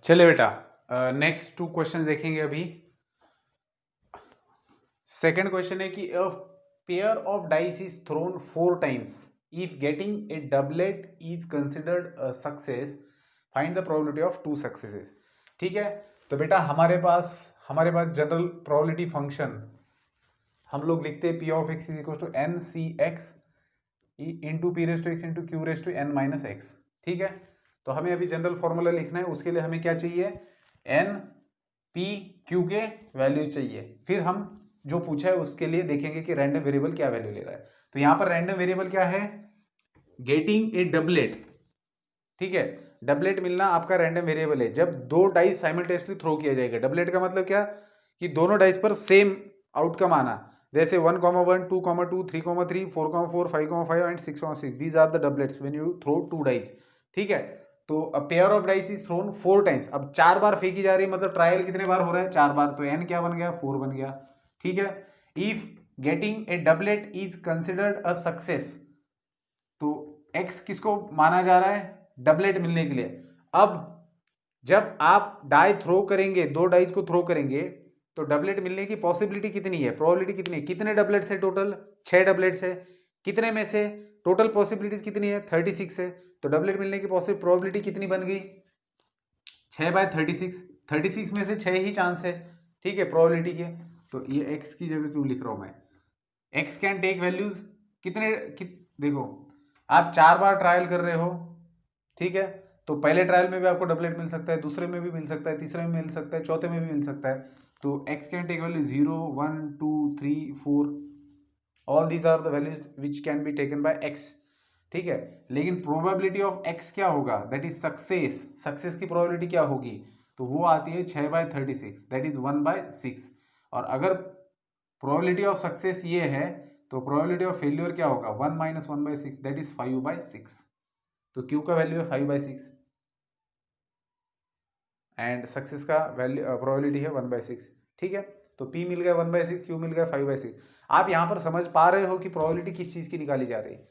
चले बेटा, next 2 question देखेंगे अभी। सेकंड क्वेश्चन है कि अ pair of dice is thrown 4 times, if getting a doublet is considered a success, find the probability of 2 successes. ठीक है, तो बेटा हमारे पास जनरल प्रोबेबिलिटी फंक्शन हम लोग लिखते हैं P of X is equal to N C X into P raise to X into Q raise to N minus X. ठीक है, तो हमें अभी जनरल फॉर्मूला लिखना है, उसके लिए हमें क्या चाहिए, एन पी क्यू के वैल्यू चाहिए। फिर हम जो पूछा है उसके लिए देखेंगे कि रैंडम वेरिएबल क्या वैल्यू ले रहा है। तो यहां पर रैंडम वेरिएबल क्या है, गेटिंग ए डबलेट। ठीक है, डबलेट मिलना आपका रैंडम वेरिएबल है जब 2 डाइस साइमल्टेनियसली थ्रो किया जाएगा। डबलेट का मतलब क्या, कि दोनों डाइस पर सेम आउटकम आना, जैसे 1,1, 2,2, 3,3, 4,4, 5,5 and 6,6। These are the doublets when you throw 2 dice. ठीक है, तो a pair of dice is thrown 4 times. अब 4 बार फेंकी जा रही है, मतलब ट्रायल कितने बार हो रहा है, 4 बार। तो एन क्या बन गया, 4 बन गया। ठीक है, if getting a doublet is considered a success, तो एक्स किसको माना जा रहा है, डबलेट मिलने के लिए। अब जब आप डाई थ्रो करेंगे, 2 डाइस को थ्रो करेंगे, तो डबलेट मिलने की पॉसिबिलिटी कितनी है, प्रोबेबिलिटी कितनी है, कितने डबलेट्स है टोटल, 6 डबलेट्स है। कितने में से टोटल पॉसिबिलिटीज कितनी है, 36 है। तो डबलेट मिलने की प्रोबेबिलिटी कितनी बन गई, 6/36। 36 में से 6 ही चांस है। ठीक है, प्रोबेबिलिटी के। तो ये एक्स की जगह क्यों लिख रहा हूं मैं, एक्स कैन टेक वैल्यूज देखो, आप 4 बार ट्रायल कर रहे हो। ठीक है, तो पहले ट्रायल में भी आपको डबलेट मिल सकता है, दूसरे में भी मिल सकता है, तीसरे में मिल सकता है, चौथे में भी मिल सकता है। तो X can take value 0, 1, 2, 3, 4, all these are the values which can be taken by X. ठीक है, लेकिन प्रोबेबिलिटी ऑफ एक्स क्या होगा, दैट इज सक्सेस। सक्सेस की प्रोबेबिलिटी क्या होगी, तो वो आती है 6/36, दैट इज 1/6। और अगर प्रोबेबिलिटी ऑफ सक्सेस ये है, तो प्रोबेबिलिटी ऑफ फेल्यूर क्या होगा, 1 - 1/6, दैट इज 5/6। तो क्यू का वैल्यू है 5/6 एंड सक्सेस का वैल्यू प्रोबेबिलिटी है 1/6। ठीक है, तो पी मिल गया 1/6, क्यू मिल गया 5/6। आप यहां पर समझ पा रहे हो कि प्रोबेबिलिटी किस चीज की निकाली जा रही है,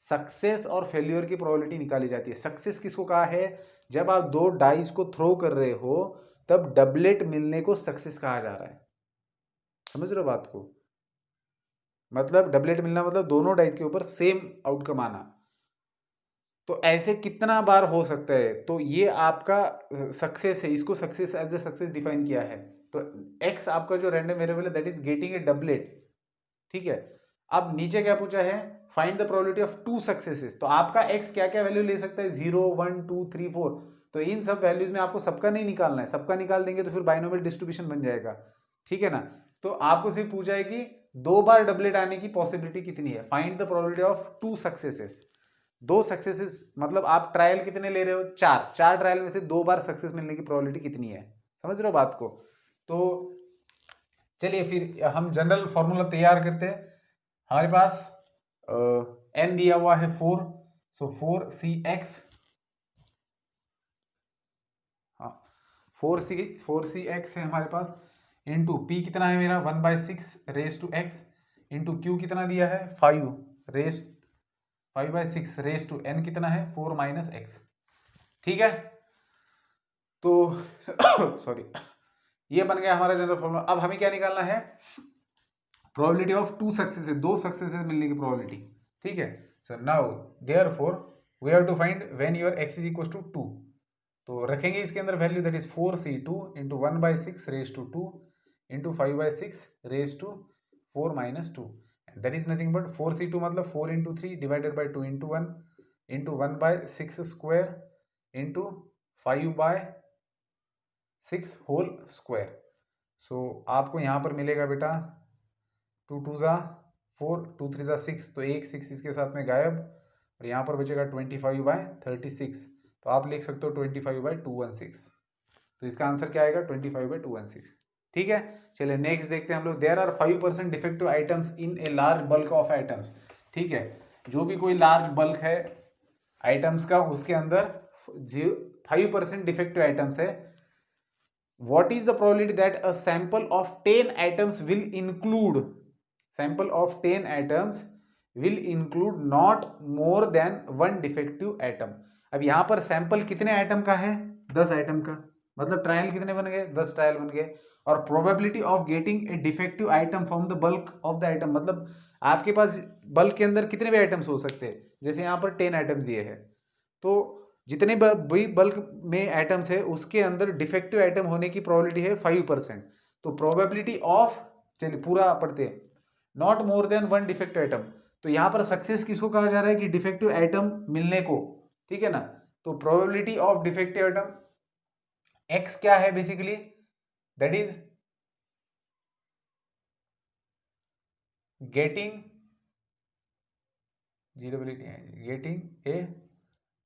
सक्सेस और फेल्यूर की प्रोबेबिलिटी निकाली जाती है। सक्सेस किसको कहा है, जब आप 2 डाइस को थ्रो कर रहे हो तब डबलेट मिलने को सक्सेस कहा जा रहा है। समझ रहे हो बात को, मतलब डबलेट मिलना मतलब दोनों डाइस के ऊपर सेम आउटकम आना। तो ऐसे कितना बार हो सकता है, तो ये आपका सक्सेस है, इसको success as a success define किया है। तो एक्स आपका जो रैंडम वेरिएबल है, that is getting a doublet. ठीक है, अब नीचे क्या पूछा है, find the probability of 2 successes. तो आपका एक्स क्या क्या वैल्यू ले सकता है, 0, 1, 2, 3, 4। तो इन सब वैल्यूज में आपको सबका नहीं निकालना है, सबका निकाल देंगे तो फिर बाइनोमियल डिस्ट्रीब्यूशन बन जाएगा। ठीक है ना, तो आपको सिर्फ पूछा है कि 2 बार डबलेट आने की पॉसिबिलिटी कितनी है, find the probability of 2 successes. 2 successes मतलब आप ट्रायल कितने ले रहे हो, 4 ट्रायल में से 2 बार सक्सेस मिलने की प्रोबेबिलिटी कितनी है। समझ रहे हो बात को। तो चलिए फिर हम जनरल फॉर्मूला तैयार करते हैं। हमारे पास एन दिया हुआ है 4, सो 4cx, हाँ 4cx है हमारे पास, इंटू पी कितना है मेरा 1/6 raise to X, into Q कितना दिया है 5/6 रेस टू एन कितना है 4 - x। ठीक है, तो सॉरी, ये बन गया हमारा जनरल फॉर्मूला। अब हमें क्या निकालना है, प्रोबेबिलिटी ऑफ 2 सक्सेसेस, 2 सक्सेसेस मिलने की प्रोबेबिलिटी। ठीक है, so now therefore we have to find when your x is equal to 2। तो रखेंगे इसके अंदर value, that is 4c2 into 1/6 raise to 2 into 5/6 raise to 4 - 2। That is nothing but 4c2 मतलब 4 into 3 divided by 2 into 1 into 1/6 square into 5/6 whole square. So आपको यहाँ पर मिलेगा बेटा 2 2 ज़ा 4, 2 3 ज़ा 6, तो एक 6 इसके साथ में गायब, और यहाँ पर बचेगा 25/36। तो आप लिख सकते हो 25/216। तो इसका आंसर क्या आएगा, 25/216। ठीक है, चलिए नेक्स्ट देखते हैं हम लोग। There are 5% defective items in a large bulk of items. ठीक है, जो भी कोई लार्ज बल्क है आइटम्स का, उसके अंदर 5% डिफेक्टिव आइटम्स है। What is the probability that a sample of 10 items will include, sample of 10 items will include not more than 1 defective item। अब यहां पर सैंपल कितने आइटम का है, 10 आइटम का। मतलब ट्रायल कितने बन गए, 10 ट्रायल बन गए। और probability of getting a defective item from the bulk of the item, मतलब आपके पास बल्क के अंदर कितने भी आइटम्स हो सकते हैं, जैसे यहाँ पर 10 आइटम दिए हैं, तो जितने भी बल्क में आइटम्स है उसके अंदर डिफेक्टिव आइटम होने की प्रोबेबिलिटी है 5%। तो प्रोबेबिलिटी ऑफ, चलिए पूरा पढ़ते हैं, not more than 1 defective item. तो यहाँ पर सक्सेस किसको कहा जा रहा है कि डिफेक्टिव आइटम मिलने को, ठीक है ना। तो probability of defective item x क्या है basically, that is getting getting a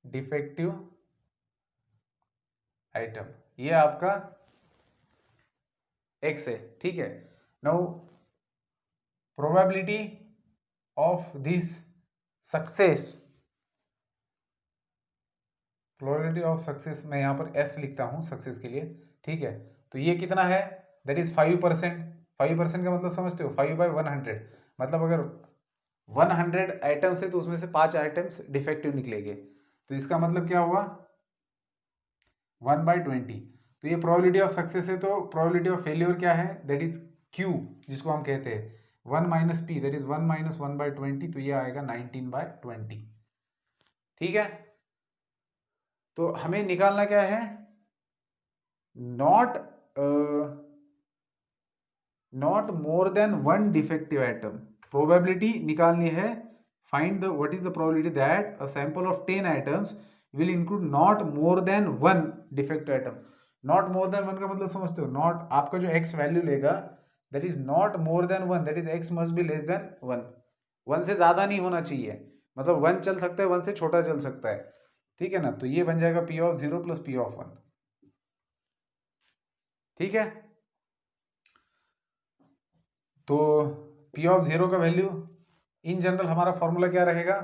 defective item, ये आपका एक्स है, ठीक है। Now probability of this success, probability of success मैं यहाँ पर एस लिखता हूँ सक्सेस के लिए, ठीक है। तो ये कितना है, दैट इज 5%। 5% का मतलब समझते हो, 5/100, मतलब अगर 100 आइटम्स है तो उसमें से 5 आइटम्स डिफेक्टिव निकलेंगे, तो इसका मतलब क्या हुआ 1/20। तो ये प्रोबेबिलिटी ऑफ सक्सेस है, तो प्रोबेबिलिटी ऑफ फेलियर क्या है, दैट इज क्यू, जिसको हम कहते हैं 1 - p, दैट इज 1 - 1/20, तो ये आएगा 19/20, ठीक है। तो हमें निकालना क्या है, not not more than 1 defective item, probability निकालनी है। Find the what is the probability that a sample of 10 items will include not more than 1 defective item. Not more than 1 का मतलब समझते हो, नॉट आपका जो x वैल्यू लेगा that is not more than 1, that is x must be less than 1। 1 से ज्यादा नहीं होना चाहिए, मतलब 1 चल सकता है, 1 से छोटा चल सकता है, ठीक है ना। तो ये बन जाएगा P(0) + P(1), ठीक है। तो P(0) का वैल्यू इन जनरल हमारा फॉर्मूला क्या रहेगा,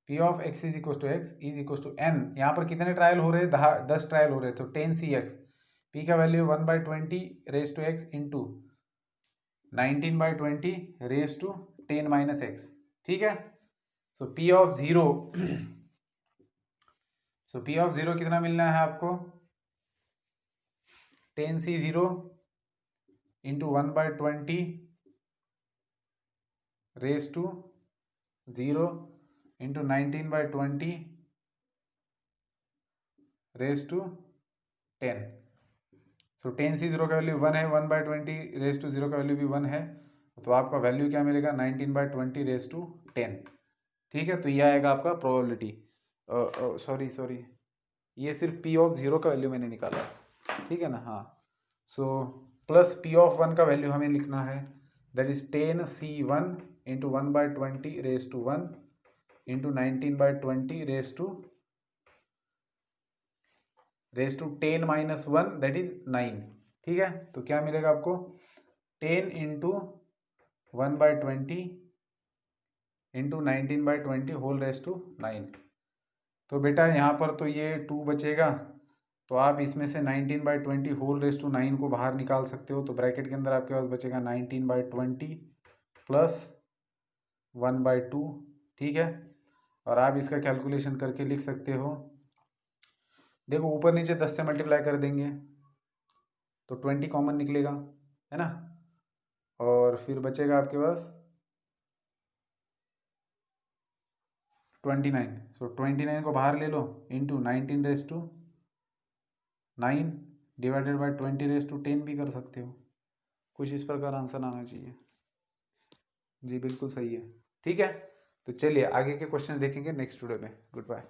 P(x) = x = n। यहाँ पर कितने ट्रायल हो रहे हैं, 10 ट्रायल हो रहे हैं, तो 10cx, P का वैल्यू 1/20 इंटू 19/20 ठीक है। तो P(0) कितना मिलना है आपको, 10c0 इंटू 1/20 0 इंटू 19/20 10। सो 10c0 का वैल्यू 1 है, 1/20 का वैल्यू भी 1 है, तो आपका वैल्यू क्या मिलेगा 19/20 ठीक है। तो ये आएगा आपका प्रोबेबिलिटी, सॉरी ये सिर्फ P(0) का वैल्यू मैंने निकाला, ठीक है ना। हाँ, सो प्लस P(1) का वैल्यू हमें लिखना है, that is 10c1 into 1/20 into 19/20 10 - 1 that is 9, ठीक है। तो क्या मिलेगा आपको 10 इंटू 1/20 इंटू 19/20 तो बेटा यहाँ पर तो ये 2 बचेगा, तो आप इसमें से 19/20 को बाहर निकाल सकते हो। तो ब्रैकेट के अंदर आपके पास बचेगा 19/20 प्लस 1/2, ठीक है। और आप इसका कैलकुलेशन करके लिख सकते हो, देखो ऊपर नीचे 10 से मल्टीप्लाई कर देंगे तो 20 कॉमन निकलेगा, है ना। और फिर बचेगा आपके पास 29, सो 29 को बाहर ले लो इंटू 19/9 डिवाइडेड बाई 20/10 भी कर सकते हो, कुछ इस प्रकार आंसर आना चाहिए। जी बिल्कुल सही है, ठीक है। तो चलिए आगे के क्वेश्चन देखेंगे नेक्स्ट वीडियो में। Good bye.